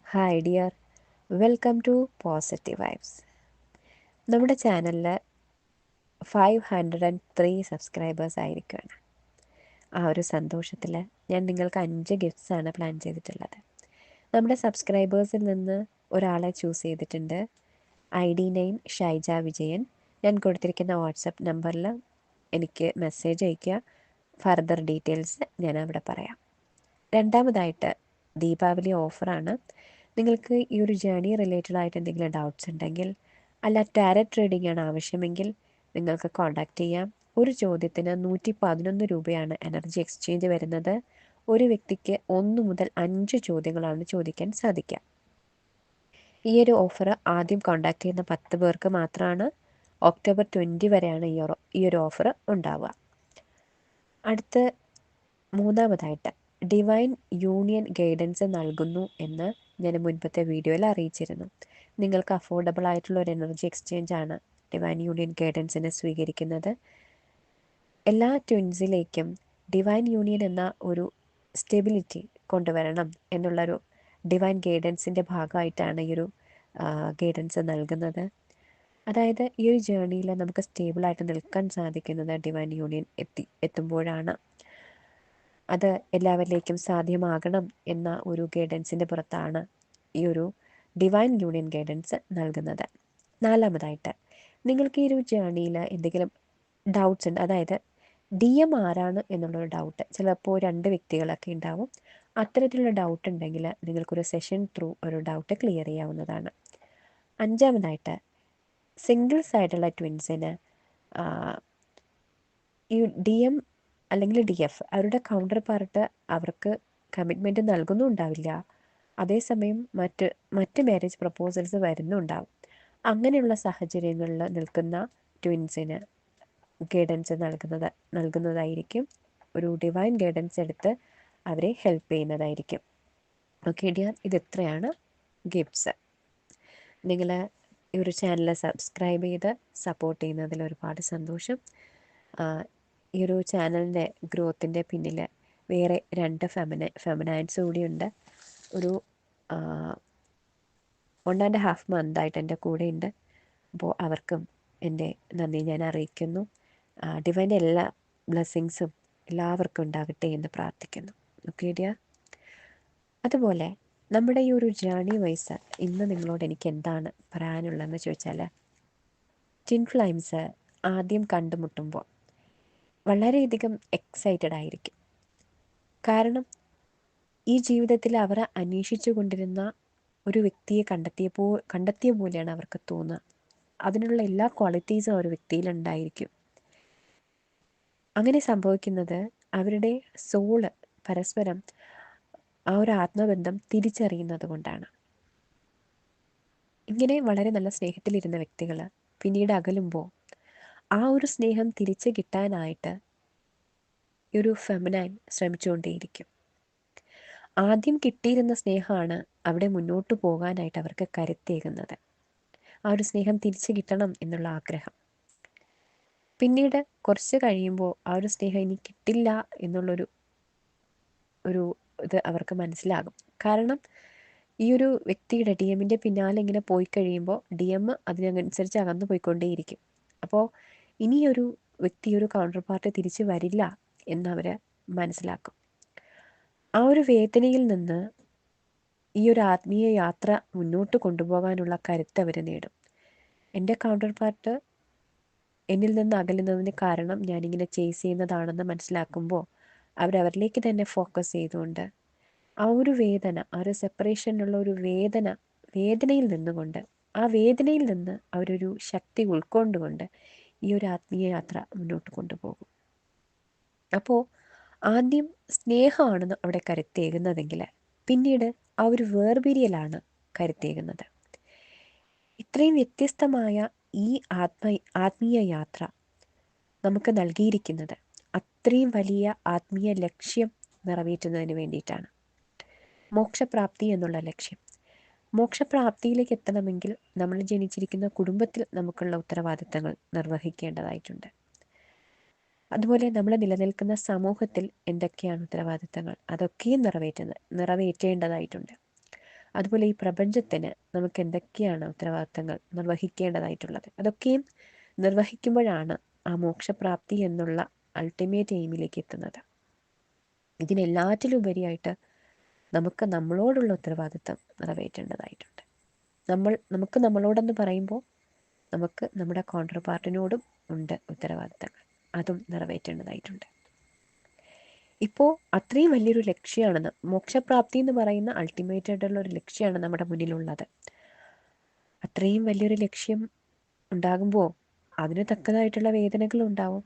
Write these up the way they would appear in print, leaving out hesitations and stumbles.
Hi dear, welcome to positive vibes. നമ്മുടെ ചാനലിൽ 503 subscribers ആയിരിക്കുകയാണ്. ആ ഒരു സന്തോഷത്തിൽ ഞാൻ നിങ്ങൾക്ക് 5 ഗിഫ്റ്റ്സാണ് പ്ലാൻ ചെയ്തിട്ടുള്ളത്. നമ്മുടെ സബ്സ്ക്രൈബേഴ്സിൽ നിന്ന് ഒരാളെ ചൂസ് ചെയ്തിട്ടുണ്ട്. ID name Shaija Vijayan. ഞാൻ കൊടുത്തിരിക്കുന്ന വാട്സപ്പ് നമ്പറിൽ എനിക്ക് മെസ്സേജ് അയയ്ക്കുക. ഫർദർ ഡീറ്റെയിൽസ് ഞാൻ അവിടെ പറയാം. രണ്ടാമതായിട്ട് ദീപാവലി ഓഫറാണ്. നിങ്ങൾക്ക് ഈ ഒരു ജേണി റിലേറ്റഡ് ആയിട്ട് എന്തെങ്കിലും ഡൗട്ട്സ് ഉണ്ടെങ്കിൽ, അല്ല ടാരറ്റ് റീഡിംഗ് ആണ് ആവശ്യമെങ്കിൽ നിങ്ങൾക്ക് കോൺടാക്റ്റ് ചെയ്യാം. ഒരു ചോദ്യത്തിന് 111 രൂപയാണ് എനർജി എക്സ്ചേഞ്ച് വരുന്നത്. ഒരു വ്യക്തിക്ക് 1 മുതൽ 5 ചോദ്യങ്ങളാണ് ചോദിക്കാൻ സാധിക്കുക. ഈ ഒരു ഓഫർ ആദ്യം കോൺടാക്ട് ചെയ്യുന്ന 10 പേർക്ക് മാത്രമാണ്. ഒക്ടോബർ 20 വരെയാണ് ഈ ഒരു ഓഫർ ഉണ്ടാവുക. അടുത്ത മൂന്നാമതായിട്ട് ഡിവൈൻ യൂണിയൻ ഗൈഡൻസ് നൽകുന്നു എന്ന് ഞാൻ മുൻപത്തെ വീഡിയോയിൽ അറിയിച്ചിരുന്നു. നിങ്ങൾക്ക് അഫോർഡബിൾ ആയിട്ടുള്ള ഒരു എനർജി എക്സ്ചേഞ്ച് ആണ് ഡിവൈൻ യൂണിയൻ ഗൈഡൻസിനെ സ്വീകരിക്കുന്നത്. എല്ലാ ട്വിൻസിലേക്കും ഡിവൈൻ യൂണിയൻ എന്ന ഒരു സ്റ്റെബിലിറ്റി കൊണ്ടുവരണം എന്നുള്ളൊരു ഡിവൈൻ ഗൈഡൻസിൻ്റെ ഭാഗമായിട്ടാണ് ഈ ഒരു ഗൈഡൻസ് നൽകുന്നത്. അതായത് ഈ ഒരു ജേർണിയിൽ നമുക്ക് സ്റ്റേബിളായിട്ട് നിൽക്കാൻ സാധിക്കുന്നത് ഡിവൈൻ യൂണിയൻ എത്തുമ്പോഴാണ്. അത് എല്ലാവരിലേക്കും സാധ്യമാകണം എന്ന ഒരു ഗൈഡൻസിൻ്റെ പുറത്താണ് ഈ ഒരു ഡിവൈൻ യൂണിയൻ ഗൈഡൻസ് നൽകുന്നത്. നാലാമതായിട്ട് നിങ്ങൾക്ക് ഈ ഒരു ജേർണിയിൽ എന്തെങ്കിലും ഡൗട്ട്സ് ഉണ്ട്, അതായത് DM ആരാണ് എന്നുള്ളൊരു ഡൗട്ട് ചിലപ്പോൾ 2 വ്യക്തികളൊക്കെ ഉണ്ടാവും. അത്തരത്തിലുള്ള ഡൗട്ട് ഉണ്ടെങ്കിൽ നിങ്ങൾക്കൊരു സെഷൻ ത്രൂ ഒരു ഡൗട്ട് ക്ലിയർ ചെയ്യാവുന്നതാണ്. അഞ്ചാമതായിട്ട് സിംഗിൾസ് ആയിട്ടുള്ള ട്വിൻസിന് ഈ DM അല്ലെങ്കിൽ DF അവരുടെ കൗണ്ടർ പാർട്ട് അവർക്ക് കമ്മിറ്റ്മെൻറ്റ് നൽകുന്നുണ്ടാവില്ല. അതേസമയം മറ്റ് മാരേജ് പ്രപ്പോസൽസ് വരുന്നുണ്ടാവും. അങ്ങനെയുള്ള സാഹചര്യങ്ങളിൽ നിൽക്കുന്ന ട്വിൻസിന് ഗൈഡൻസ് നൽകുന്നതായിരിക്കും. ഒരു ഡിവൈൻ ഗൈഡൻസ് എടുത്ത് അവരെ ഹെൽപ്പ് ചെയ്യുന്നതായിരിക്കും. ഓക്കെ ഡിയർ, ഇതെത്രയാണ് ഗിഫ്റ്റ്സ്. നിങ്ങൾ ഈ ഒരു ചാനൽ സബ്സ്ക്രൈബ് ചെയ്ത് സപ്പോർട്ട് ചെയ്യുന്നതിൽ ഒരുപാട് സന്തോഷം. ഈ ഒരു ചാനലിൻ്റെ ഗ്രോത്തിൻ്റെ പിന്നിൽ വേറെ 2 ഫെമിനൈൻസ് കൂടിയുണ്ട്. ഒരു 1.5 മന്തായിട്ട് എൻ്റെ കൂടെയുണ്ട്. അപ്പോൾ അവർക്കും എൻ്റെ നന്ദി ഞാൻ അറിയിക്കുന്നു. ഡിവൈൻ്റെ എല്ലാ ബ്ലെസ്സിങ്സും എല്ലാവർക്കും ഉണ്ടാകട്ടെ എന്ന് പ്രാർത്ഥിക്കുന്നു. Okay dear. അതുപോലെ നമ്മുടെ ഈ ഒരു ജേർണി വൈസ് ഇന്ന് നിങ്ങളോട് എനിക്ക് എന്താണ് പറയാനുള്ളതെന്ന് ചോദിച്ചാൽ, ട്വിൻ ഫ്ലെയിംസ് ആദ്യം കണ്ടുമുട്ടുമ്പോൾ വളരെയധികം എക്സൈറ്റഡ് ആയിരിക്കും. കാരണം ഈ ജീവിതത്തിൽ അവർ അന്വേഷിച്ചു കൊണ്ടിരുന്ന ഒരു വ്യക്തിയെ കണ്ടെത്തിയ പോലെയാണ് അവർക്ക് തോന്നുക. അതിനുള്ള എല്ലാ ക്വാളിറ്റീസും ആ ഒരു വ്യക്തിയിലുണ്ടായിരിക്കും. അങ്ങനെ സംഭവിക്കുന്നത് അവരുടെ സോള് പരസ്പരം ആ ഒരു ആത്മബന്ധം തിരിച്ചറിയുന്നത് കൊണ്ടാണ്. ഇങ്ങനെ വളരെ നല്ല സ്നേഹത്തിലിരുന്ന വ്യക്തികൾ പിന്നീട് അകലുമ്പോൾ ആ ഒരു സ്നേഹം തിരിച്ചു കിട്ടാനായിട്ട് ഈ ഒരു ഫെമിനൈൻ ശ്രമിച്ചുകൊണ്ടേയിരിക്കും. ആദ്യം കിട്ടിയിരുന്ന സ്നേഹമാണ് അവിടെ മുന്നോട്ട് പോകാനായിട്ട് അവർക്ക് കരുത്തേകുന്നത്. ആ ഒരു സ്നേഹം തിരിച്ചു കിട്ടണം എന്നുള്ള ആഗ്രഹം. പിന്നീട് കുറച്ച് കഴിയുമ്പോൾ ആ ഒരു സ്നേഹം ഇനി കിട്ടില്ല എന്നുള്ളൊരു ഇത് അവർക്ക് മനസ്സിലാകും. കാരണം ഈ ഒരു വ്യക്തിയുടെ DM പിന്നാലെ ഇങ്ങനെ പോയി കഴിയുമ്പോൾ DM അതിനനുസരിച്ച് അകന്നു പോയിക്കൊണ്ടേയിരിക്കും. അപ്പോൾ ഇനിയൊരു വ്യക്തി, ഒരു കൗണ്ടർ പാർട്ട് തിരിച്ചു വരില്ല എന്നവർ മനസ്സിലാക്കും. ആ ഒരു വേദനയിൽ നിന്ന് ഈ ഒരു ആത്മീയ യാത്ര മുന്നോട്ട് കൊണ്ടുപോകാനുള്ള കരുത്ത് അവർ നേടും. എൻ്റെ കൗണ്ടർ പാർട്ട് എന്നിൽ നിന്ന് അകലുന്നതിന് കാരണം ഞാനിങ്ങനെ ചേസ് ചെയ്യുന്നതാണെന്ന് മനസ്സിലാക്കുമ്പോൾ അവരവരിലേക്ക് തന്നെ ഫോക്കസ് ചെയ്തുകൊണ്ട് ആ ഒരു വേദന, ആ ഒരു സെപ്പറേഷനുള്ള ഒരു വേദനയിൽ നിന്നുകൊണ്ട്, ആ വേദനയിൽ നിന്ന് അവരൊരു ശക്തി ഉൾക്കൊണ്ടുകൊണ്ട് ഈ ഒരു ആത്മീയ യാത്ര മുന്നോട്ട് കൊണ്ടുപോകും. അപ്പോൾ ആദ്യം സ്നേഹമാണ് അവിടെ കരുത്തേകുന്നതെങ്കിൽ പിന്നീട് ആ ഒരു വേർപിരിയലാണ് കരുത്തേകുന്നത്. ഇത്രയും വ്യത്യസ്തമായ ഈ ആത്മീയ യാത്ര നമുക്ക് നൽകിയിരിക്കുന്നത് അത്രയും വലിയ ആത്മീയ ലക്ഷ്യം നിറവേറ്റുന്നതിന് വേണ്ടിയിട്ടാണ്. മോക്ഷപ്രാപ്തി എന്നുള്ള ലക്ഷ്യം. മോക്ഷപ്രാപ്തിയിലേക്ക് എത്തണമെങ്കിൽ നമ്മൾ ജനിച്ചിരിക്കുന്ന കുടുംബത്തിൽ നമുക്കുള്ള ഉത്തരവാദിത്തങ്ങൾ നിർവഹിക്കേണ്ടതായിട്ടുണ്ട്. അതുപോലെ നമ്മൾ നിലനിൽക്കുന്ന സമൂഹത്തിൽ എന്തൊക്കെയാണ് ഉത്തരവാദിത്തങ്ങൾ, അതൊക്കെയും നിറവേറ്റേണ്ടതായിട്ടുണ്ട്. അതുപോലെ ഈ പ്രപഞ്ചത്തിന് നമുക്ക് എന്തൊക്കെയാണ് ഉത്തരവാദിത്തങ്ങൾ നിർവഹിക്കേണ്ടതായിട്ടുള്ളത്, അതൊക്കെയും നിർവഹിക്കുമ്പോഴാണ് ആ മോക്ഷപ്രാപ്തി എന്നുള്ള അൾട്ടിമേറ്റ് എയിമിലേക്ക് എത്തുന്നത്. ഇതിനെല്ലാറ്റിലുപരിയായിട്ട് നമുക്ക് നമ്മളോടുള്ള ഉത്തരവാദിത്തം നിറവേറ്റേണ്ടതായിട്ടുണ്ട്. നമുക്ക് നമ്മളോടെന്ന് പറയുമ്പോൾ നമുക്ക് നമ്മുടെ കോൺട്ര പാർട്ടിനോടും ഉണ്ട് ഉത്തരവാദിത്തങ്ങൾ, അതും നിറവേറ്റേണ്ടതായിട്ടുണ്ട്. ഇപ്പോൾ അത്രയും വലിയൊരു ലക്ഷ്യമാണ് മോക്ഷപ്രാപ്തി എന്ന് പറയുന്ന അൾട്ടിമേറ്റ് ആയിട്ടുള്ള ഒരു ലക്ഷ്യമാണ് നമ്മുടെ മുന്നിലുള്ളത്. അത്രയും വലിയൊരു ലക്ഷ്യം ഉണ്ടാകുമ്പോൾ അതിന് തക്കതായിട്ടുള്ള വേദനകൾ ഉണ്ടാവും,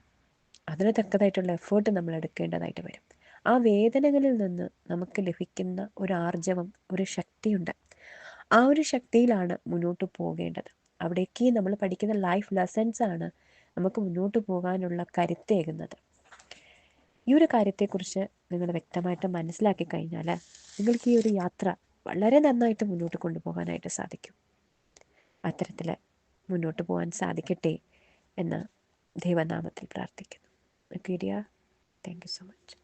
അതിന് തക്കതായിട്ടുള്ള എഫേർട്ട് നമ്മൾ എടുക്കേണ്ടതായിട്ട് വരും. ആ വേദനകളിൽ നിന്ന് നമുക്ക് ലഭിക്കുന്ന ഒരു ആർജവം, ഒരു ശക്തിയുണ്ട്. ആ ഒരു ശക്തിയിലാണ് മുന്നോട്ട് പോകേണ്ടത്. അവിടേക്ക് നമ്മൾ പഠിക്കുന്ന ലൈഫ് ലെസൺസ് ആണ് നമുക്ക് മുന്നോട്ട് പോകാനുള്ള കരുത്തേകുന്നത്. ഈ ഒരു കാര്യത്തെക്കുറിച്ച് നിങ്ങൾ വ്യക്തമായിട്ട് മനസ്സിലാക്കി കഴിഞ്ഞാൽ നിങ്ങൾക്ക് ഈ ഒരു യാത്ര വളരെ നന്നായിട്ട് മുന്നോട്ട് കൊണ്ടുപോകാനായിട്ട് സാധിക്കും. അത്തരത്തിൽ മുന്നോട്ട് പോകാൻ സാധിക്കട്ടെ എന്ന് ദൈവനാമത്തിൽ പ്രാർത്ഥിക്കുന്നു. Okay dear, thank you so much.